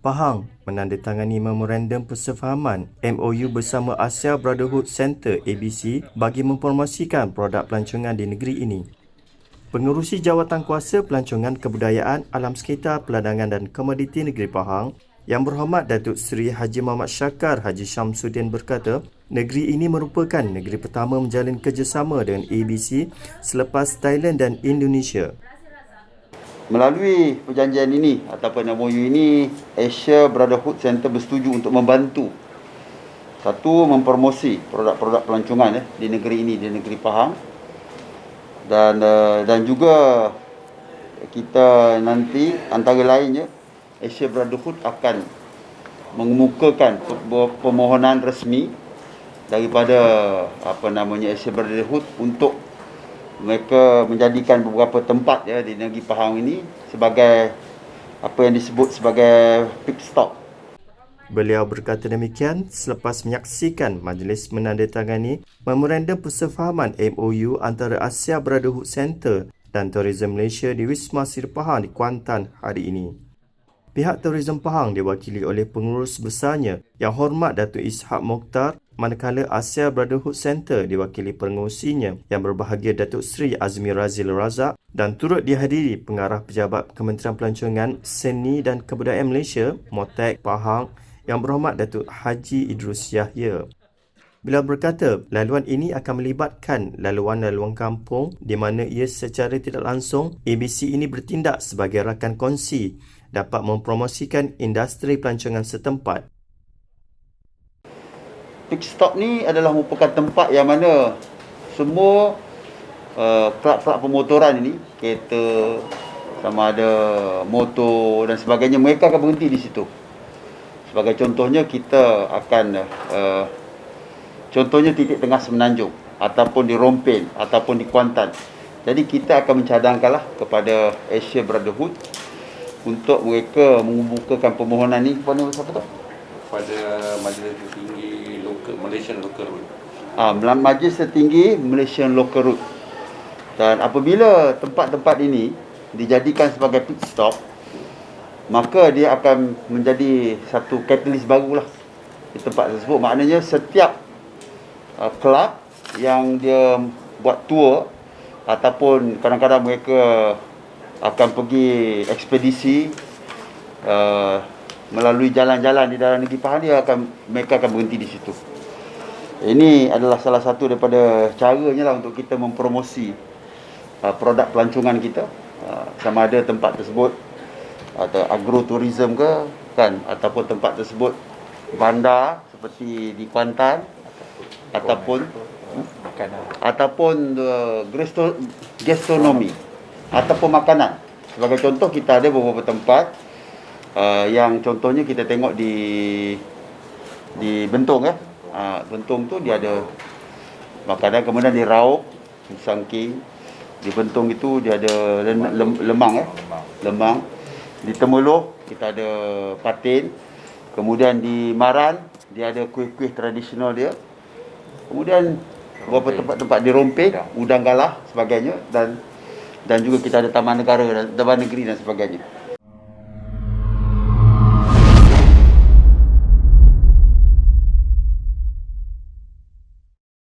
Pahang menandatangani memorandum persefahaman MOU bersama Asia Brotherhood Centre ABC bagi mempromosikan produk pelancongan di negeri ini. Pengerusi Jawatan Kuasa Pelancongan Kebudayaan, Alam Sekitar, Peladangan dan Komoditi Negeri Pahang, Yang Berhormat Datuk Seri Haji Muhammad Syakar Haji Syamsuddin berkata, negeri ini merupakan negeri pertama menjalin kerjasama dengan ABC selepas Thailand dan Indonesia. Melalui perjanjian ini ataupun MOU ini, Asia Brotherhood Centre bersetuju untuk membantu satu, mempromosi produk-produk pelancongan di negeri ini, di negeri Pahang, dan juga kita nanti antara lainnya Asia Brotherhood akan mengemukakan permohonan resmi daripada Asia Brotherhood untuk mereka menjadikan beberapa tempat di negeri Pahang ini sebagai apa yang disebut sebagai pit stop. Beliau berkata demikian selepas menyaksikan majlis menandatangani memorandum persefahaman MOU antara Asia Brotherhood Centre dan Tourism Malaysia di Wisma Seri Pahang di Kuantan hari ini. Pihak Tourism Pahang diwakili oleh pengurus besarnya Yang Hormat Datuk Ishak Mokhtar, manakala Asia Brotherhood Centre diwakili pengerusinya Yang Berbahagia Datuk Seri Azmi Razil Razak dan turut dihadiri pengarah pejabat Kementerian Pelancongan, Seni dan Kebudayaan Malaysia, MOTEK Pahang, Yang Berhormat Datuk Haji Idrus Yahya. Beliau berkata, laluan ini akan melibatkan laluan-laluan kampung di mana ia secara tidak langsung ABC ini bertindak sebagai rakan kongsi dapat mempromosikan industri pelancongan setempat. Pit stop ni adalah merupakan tempat yang mana semua kelab-kelab pemotoran ini, kereta, sama ada motor dan sebagainya, mereka akan berhenti di situ. Sebagai contohnya, kita akan contohnya titik tengah Semenanjung ataupun di Rompin ataupun di Kuantan. Jadi kita akan mencadangkanlah kepada Asia Brotherhood untuk mereka membukakan permohonan ni kepada siapa tu? Pada Majlis Tertinggi Malaysian Local Road. Majlis Tertinggi Malaysian Local Road. Dan apabila tempat-tempat ini dijadikan sebagai pit stop, maka dia akan menjadi satu catalyst barulah di tempat tersebut. Maknanya setiap kelab yang dia buat tour ataupun kadang-kadang mereka akan pergi ekspedisi melalui jalan-jalan di dalam negeri Pahang, mereka akan berhenti di situ. Ini adalah salah satu daripada caranya lah untuk kita mempromosi produk pelancongan kita, sama ada tempat tersebut atau agroturism ke kan, ataupun tempat tersebut bandar seperti di Kuantan ataupun gastronomi ataupun makanan. Sebagai contoh, kita ada beberapa tempat yang contohnya kita tengok di Bentong Bentong tu dia ada makanan, kemudian di Raub, di Sangking, di Bentong itu dia ada lemang. Di Temeloh kita ada patin. Kemudian di Maran dia ada kuih-kuih tradisional dia. Kemudian beberapa tempat-tempat di Rompin, udang galah sebagainya, dan juga kita ada taman negara dan taman negeri dan sebagainya.